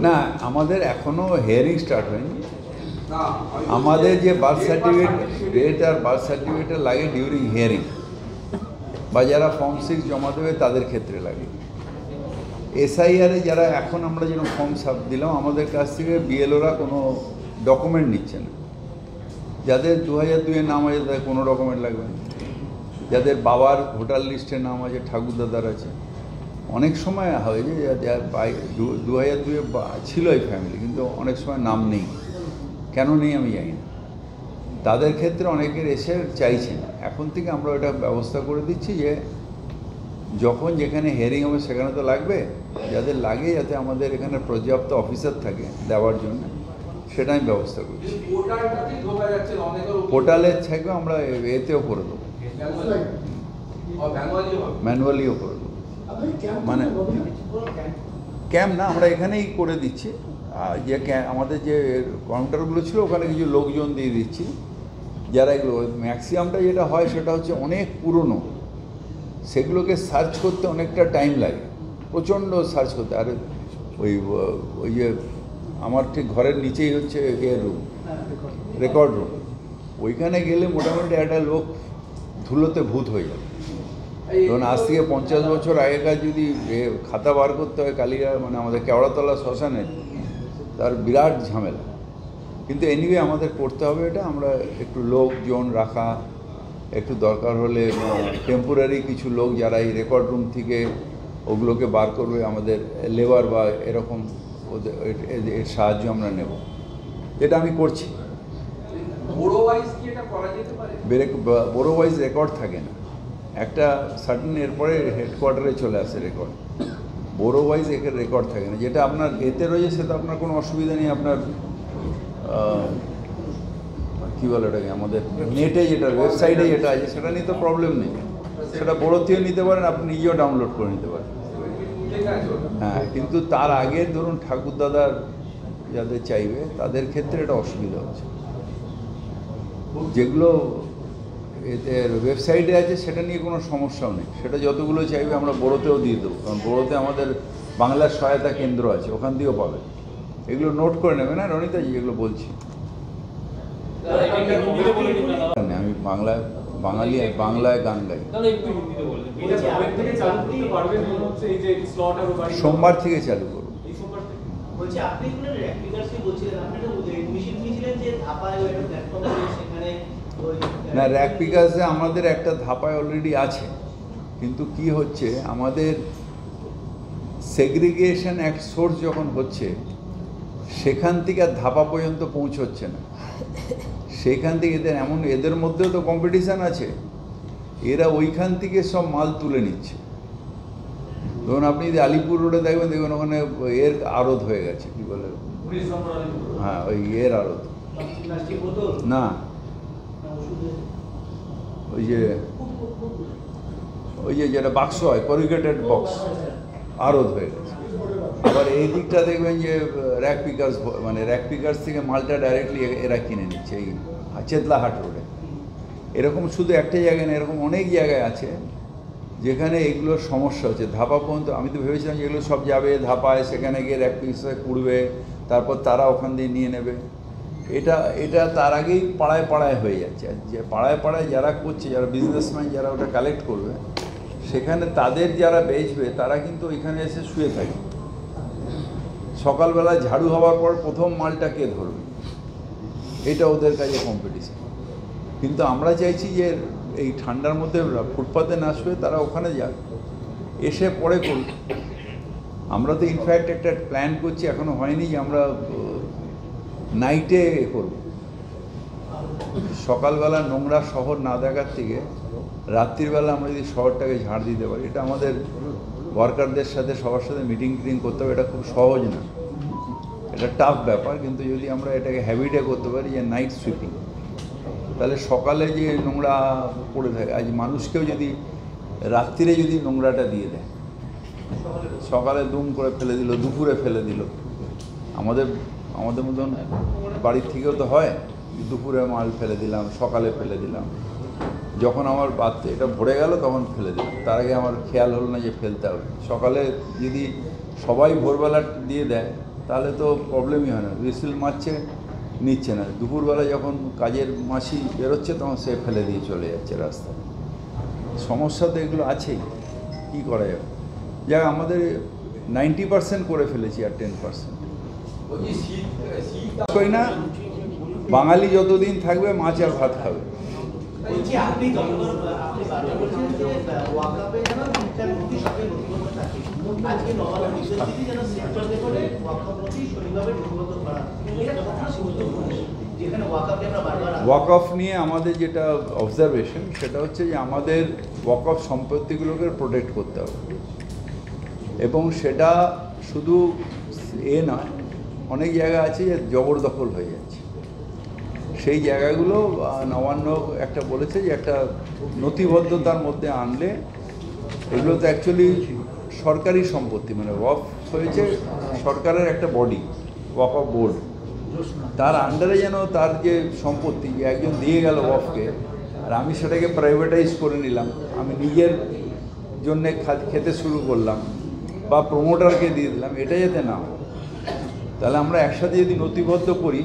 না, আমাদের এখনো হিয়ারিং স্টার্ট হয়নি। আমাদের যে বার্থ সার্টিফিকেট ডেট আর বার্থ সার্টিফিকেট লাগে ডিউরিং হিয়ারিং, বা যারা ফর্ম 6 জমা দেবে তাদের ক্ষেত্রে লাগে। এসআইআরে যারা এখন আমরা যেরকম ফর্ম দিলাম, আমাদের কাছ থেকে বিএলওরা কোনো ডকুমেন্ট নিচ্ছে না। যাদের 2002-এর নাম আছে তাদের কোনো ডকুমেন্ট লাগবে না। যাদের বাবার ভোটার লিস্টের নাম আছে, ঠাকুরদাদার আছে, অনেক সময় হয় যে 2002-এ ছিল এই ফ্যামিলি, কিন্তু অনেক সময় নাম নেই। কেন নেই আমি জানি না। তাদের ক্ষেত্রে অনেকের এসে চাইছে না। এখন থেকে আমরা ওটা ব্যবস্থা করে দিচ্ছি যে যখন যেখানে হিয়ারিং হবে সেখানে তো লাগবে, যাদের লাগে যাতে আমাদের এখানে পর্যাপ্ত অফিসার থাকে দেওয়ার জন্য, সেটা আমি ব্যবস্থা করছি। পোর্টালের থেকেও আমরা এতেও করে দেবো, ম্যানুয়ালিও করে দেবো। মানে ক্যাম্প না, আমরা এখানেই করে দিচ্ছি। যে আমাদের যে কাউন্টারগুলো ছিল ওখানে কিছু লোকজন দিয়ে দিচ্ছি, যারা এগুলো ম্যাক্সিমামটা যেটা হয় সেটা হচ্ছে অনেক পুরনো, সেগুলোকে সার্চ করতে অনেকটা টাইম লাগে, প্রচণ্ড সার্চ করতে। আর ওই যে আমার ঠিক ঘরের নিচেই হচ্ছে রুম, রেকর্ড রুম, ওইখানে গেলে মোটামুটি একটা লোক ধুলোতে ভূত হয়ে যাবে। ধরুন আজ থেকে 50 বছর আগেকার যদি খাতা বার করতে হয় কালিয়া, মানে আমাদের কেওড়াতলা শ্মশানে, তার বিরাট ঝামেলা। কিন্তু এনিওয়ে আমাদের করতে হবে এটা। আমরা একটু লোকজন রাখা, একটু দরকার হলে টেম্পোরারি কিছু লোক যারা এই রেকর্ড রুম থেকে ওগুলোকে বার করবে, আমাদের লেবার বা এরকম ওদের এর সাহায্য আমরা নেব। এটা আমি করছি। বড়ো ওয়াইজ রেকর্ড থাকে না, একটা সার্টেন এরপরে হেডকোয়ার্টারে চলে আসে রেকর্ড। বড়ো ওয়াইজ এর রেকর্ড থাকে না। যেটা আপনার এতে রয়েছে সেটা আপনার কোনো অসুবিধা নেই। আপনার কী বলে ওটাকে, আমাদের নেটে যেটা ওয়েবসাইটে যেটা আছে সেটা নিয়ে তো প্রবলেম নেই। সেটা বড়োতেও নিতে পারেন, আপনি নিজেও ডাউনলোড করে নিতে পারেন। হ্যাঁ, কিন্তু তার আগে ধরুন ঠাকুরদাদার যাদের চাইবে তাদের ক্ষেত্রে এটা অসুবিধা হচ্ছে। যেগুলো এতে ওয়েবসাইটে আছে সেটা নিয়ে কোনো সমস্যাও নেই, সেটা যতগুলো চাইবে আমরা বড়োতেও দিয়ে দেবো। কারণ বড়োতে আমাদের বাংলার সহায়তা কেন্দ্র আছে, ওখান দিয়েও পাবে। এগুলো নোট করে নেবে না রনিতাজি, এগুলো বলছি। আমি বাংলায় গান গাই। সোমবার থেকে চালু করব। না, র্যাক পিকাসে আমাদের একটা ধাপায় অলরেডি আছে, কিন্তু কি হচ্ছে, আমাদের সেগ্রিগেশন এক সোর্স যখন হচ্ছে সেখান থেকে আর ধাপা পর্যন্ত পৌঁছচ্ছে না। সেখান থেকে এদের মধ্যেও তো কম্পিটিশান আছে, এরা ওইখান থেকে সব মাল তুলে নিচ্ছে। ধরুন আপনি যদি আলিপুর রোডে দেখবেন ওখানে এর আড়ত হয়ে গেছে, কি বলে, হ্যাঁ ওই এর আড়ত না, ওই যে যেটা বাক্স হয়, করিগেটেড বক্স, আড়ত হয়ে গেছে। আবার এই দিকটা দেখবেন যে র্যাক পিকার্স, মানে র্যাক পিকার্স থেকে মালটা ডাইরেক্টলি এরা কিনে নিচ্ছে এই চেতলাহাট রোডে। এরকম শুধু একটা জায়গায় না, এরকম অনেক জায়গায় আছে যেখানে এগুলোর সমস্যা হচ্ছে। ধাপা পর্যন্ত আমি তো ভেবেছিলাম যে এগুলো সব যাবে ধাপায়, সেখানে গিয়ে র্যাক পিকার্সে কুড়বে, তারপর তারা ওখান দিয়ে নিয়ে নেবে। এটা তার আগেই পাড়ায় পাড়ায় হয়ে যাচ্ছে। যে পাড়ায় পাড়ায় যারা করছে, যারা বিজনেসম্যান যারা ওটা কালেক্ট করবে, সেখানে তাদের যারা বেচবে তারা কিন্তু ওইখানে এসে শুয়ে থাকে। সকালবেলা ঝাড়ু হওয়ার পর প্রথম মালটা কে ধরবে, এটা ওদের কাছে কম্পিটিশন। কিন্তু আমরা চাইছি যে এই ঠান্ডার মধ্যে ফুটপাতে না শুয়ে তারা ওখানে যাক, এসে পরে করুক। আমরা তো ইনফ্যাক্ট একটা প্ল্যান করছি, এখনও হয়নি, যে আমরা নাইটে করব। সকালবেলা নোংরা শহর না দেখার থেকে রাত্রিবেলা আমরা যদি শহরটাকে ঝাড় দিতে পারি, এটা আমাদের ওয়ার্কারদের সাথে সবার সাথে মিটিং করতে হবে। এটা খুব সহজ না, এটা টাফ ব্যাপার। কিন্তু যদি আমরা এটাকে হ্যাবিটে করতে পারি যে নাইট সুইপিং, তাহলে সকালে যে নোংরা পড়ে থাকে, আজ মানুষকেও যদি রাত্রিরে যদি নোংরাটা দিয়ে দেয়, সকালে দুম করে ফেলে দিল, দুপুরে ফেলে দিল, আমাদের আমাদের মতন বাড়ির থেকেও তো হয়, দুপুরে মাল ফেলে দিলাম, সকালে ফেলে দিলাম, যখন আমার বাচ্চা এটা ভরে গেল তখন ফেলে দিলাম, তার আগে আমার খেয়াল হলো না যে ফেলতে হবে। সকালে যদি সবাই ভোরবেলা দিয়ে দেয় তাহলে তো প্রবলেমই হয় না, হুইসেল মারছে নিচ্ছে না, দুপুরবেলা যখন কাজের মাসি বেরোচ্ছে তখন সে ফেলে দিয়ে চলে যাচ্ছে রাস্তায়। সমস্যা তো এগুলো আছেই, কী করা যাবে। যাক আমাদের 90% করে ফেলেছি, আর 10% কই না। বাঙালি যতদিন থাকবে মাছ আর ভাত খাবে। ওয়াক অফ নিয়ে আমাদের যেটা অবজারভেশন সেটা হচ্ছে যে আমাদের ওয়াক অফ সম্পত্তিগুলোকে প্রোটেক্ট করতে হবে, এবং সেটা শুধু নয়, অনেক জায়গা আছে যে জবরদখল হয়ে যাচ্ছে। সেই জায়গাগুলো নবান্ন একটা বলেছে যে একটা নথিবদ্ধতার মধ্যে আনলে, এগুলো তো অ্যাকচুয়ালি সরকারি সম্পত্তি, মানে ওয়াকফ হয়েছে সরকারের একটা বডি, ওয়াকফ বোর্ড, তার আন্ডারে যেন তার যে সম্পত্তি একজন দিয়ে গেল ওয়াকফকে, আর আমি সেটাকে প্রাইভেটাইজ করে নিলাম, আমি নিজের জন্যে খেতে শুরু করলাম বা প্রমোটারকে দিয়ে দিলাম, এটা যাতে না হয়। তাহলে আমরা একসাথে যদি নথিবদ্ধ করি,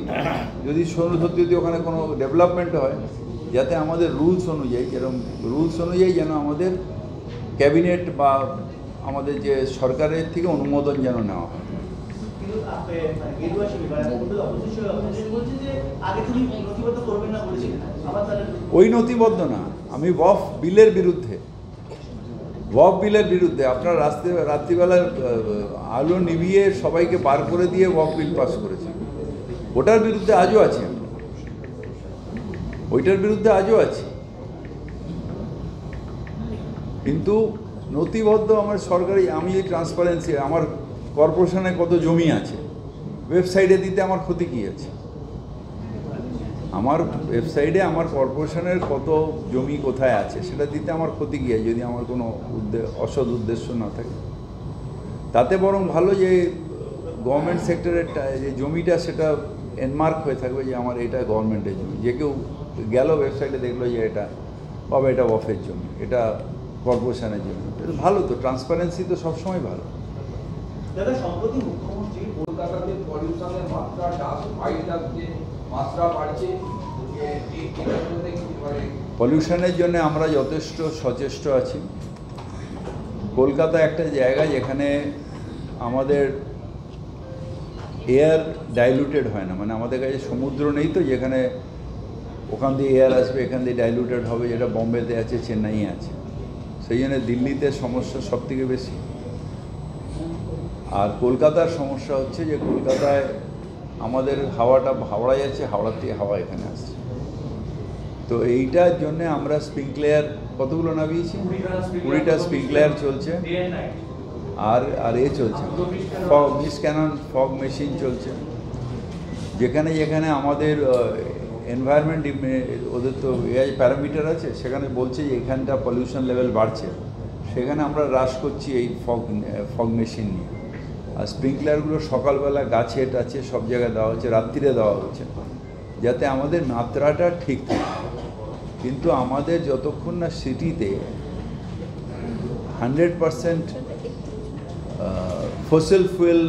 যদি সত্যি যদি ওখানে কোনো ডেভেলপমেন্ট হয়, যাতে আমাদের রুলস অনুযায়ী, যেরকম রুলস অনুযায়ী যেন আমাদের ক্যাবিনেট বা আমাদের যে সরকারের থেকে অনুমোদন যেন নেওয়া হয়। ওই নথিবদ্ধ না, আমি ওয়াকফ বিলের বিরুদ্ধে, ওয়াকফ বিলের বিরুদ্ধে। আপনার রাত্রিবেলা আলো নিভিয়ে সবাইকে বার করে দিয়ে ওয়াকফ বিল পাস করেছে, ওটার বিরুদ্ধে আজও আছে, ওইটার বিরুদ্ধে আজও আছে। কিন্তু নথিবদ্ধ আমার সরকারি, আমি এই ট্রান্সপারেন্সি, আমার কর্পোরেশনে কত জমি আছে ওয়েবসাইটে দিতে আমার ক্ষতি কী আছে? আমার ওয়েবসাইটে আমার কর্পোরেশনের কত জমি কোথায় আছে সেটা দিতে আমার ক্ষতি কী আছে, যদি আমার কোনো অসৎ উদ্দেশ্য না থাকে। তাতে বরং ভালো যে গভর্নমেন্ট সেক্টরের যে জমিটা সেটা এনমার্ক হয়ে থাকবে যে আমার এটা গভর্নমেন্টের জমি, যে কেউ গেল ওয়েবসাইটে দেখলো যে এটা বাবা এটা ওয়াকফের জমি, এটা কর্পোরেশনের জমি, এটা ভালো। তো ট্রান্সপারেন্সি তো সবসময় ভালো। দাদা, সম্প্রতি মুখ্যমন্ত্রী কলকাতাতে পলিউশনের মাত্রা বাড়ছে, পলিউশনের জন্য আমরা যথেষ্ট সচেষ্ট আছি। কলকাতা একটা জায়গা যেখানে আমাদের এয়ার ডাইলুটেড হয় না, মানে আমাদের কাছে সমুদ্র নেই তো যেখানে ওখান দিয়ে এয়ার আসবে, এখান দিয়ে ডাইলুটেড হবে, যেটা বম্বেতে আছে, চেন্নাইয়ে আছে। সেই জন্য দিল্লিতে সমস্যা সবথেকে বেশি। আর কলকাতার সমস্যা হচ্ছে যে কলকাতায় আমাদের হাওয়াটা হাওড়া যাচ্ছে, হাওড়ার থেকে হাওয়া এখানে আসছে। তো এইটার জন্যে আমরা স্প্রিংক্লেয়ার কতগুলো নামিয়েছি, 20টা স্প্রিংক্লেয়ার চলছে, আর চলছে মিস ক্যানন ফগ মেশিন চলছে। যেখানে যেখানে আমাদের এনভায়রনমেন্ট, ওদের তো এআই প্যারামিটার আছে, সেখানে বলছে যে এখানটা পলিউশন লেভেল বাড়ছে, সেখানে আমরা হ্রাস করছি এই ফগ মেশিন নিয়ে। আর স্প্রিংক্লারগুলো সকালবেলা গাছে টাছে সব জায়গায় দেওয়া হচ্ছে, রাত্রিরে দেওয়া হচ্ছে, যাতে আমাদের মাত্রাটা ঠিক থাকে। কিন্তু আমাদের যতক্ষণ না সিটিতে 100% ফসিল ফুয়েল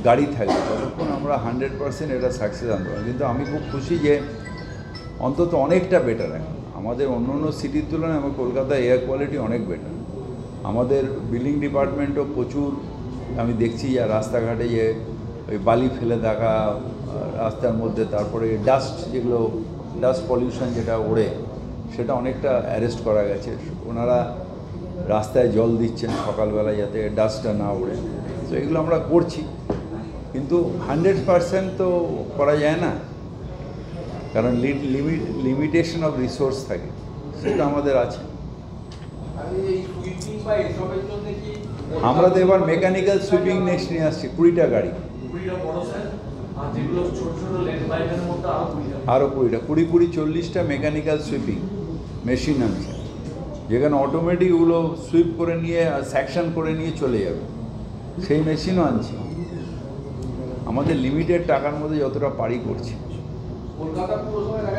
গাড়ি থাকবে, ততক্ষণ আমরা 100% এটা সাকসেস আনতে পারবো। কিন্তু আমি খুব খুশি যে অন্তত অনেকটা বেটার এখন আমাদের অন্য অন্য সিটির তুলনায় আমার কলকাতা এয়ার কোয়ালিটি অনেক বেটার। আমাদের বিল্ডিং ডিপার্টমেন্টও প্রচুর, আমি দেখছি যে রাস্তাঘাটে যে ওই বালি ফেলে থাকা রাস্তার মধ্যে, তারপরে ডাস্ট, যেগুলো ডাস্ট পলিউশন যেটা ওড়ে, সেটা অনেকটা অ্যারেস্ট করা গেছে। ওনারা রাস্তায় জল দিচ্ছেন সকালবেলা যাতে ডাস্টটা না ওড়ে। তো এগুলো আমরা করছি, কিন্তু 100% তো করা যায় না, কারণ লিমিটেশন অফ রিসোর্স থাকে, সেটা আমাদের আছে। আমরা তো এবার মেকানিক্যাল সুইপিং নেক্সট নিয়ে আসছি, 20টা গাড়ি, আরও 20টা, 20-40টা মেকানিক্যাল সুইপিং মেশিন আনছে, যেখানে অটোমেটিক ওগুলো সুইপ করে নিয়ে সেকশন করে নিয়ে চলে যাবে, সেই মেশিনও আনছি। আমাদের লিমিটেড টাকার মধ্যে যতটা পারি করছি। কলকাতা পুরসভায় দেখা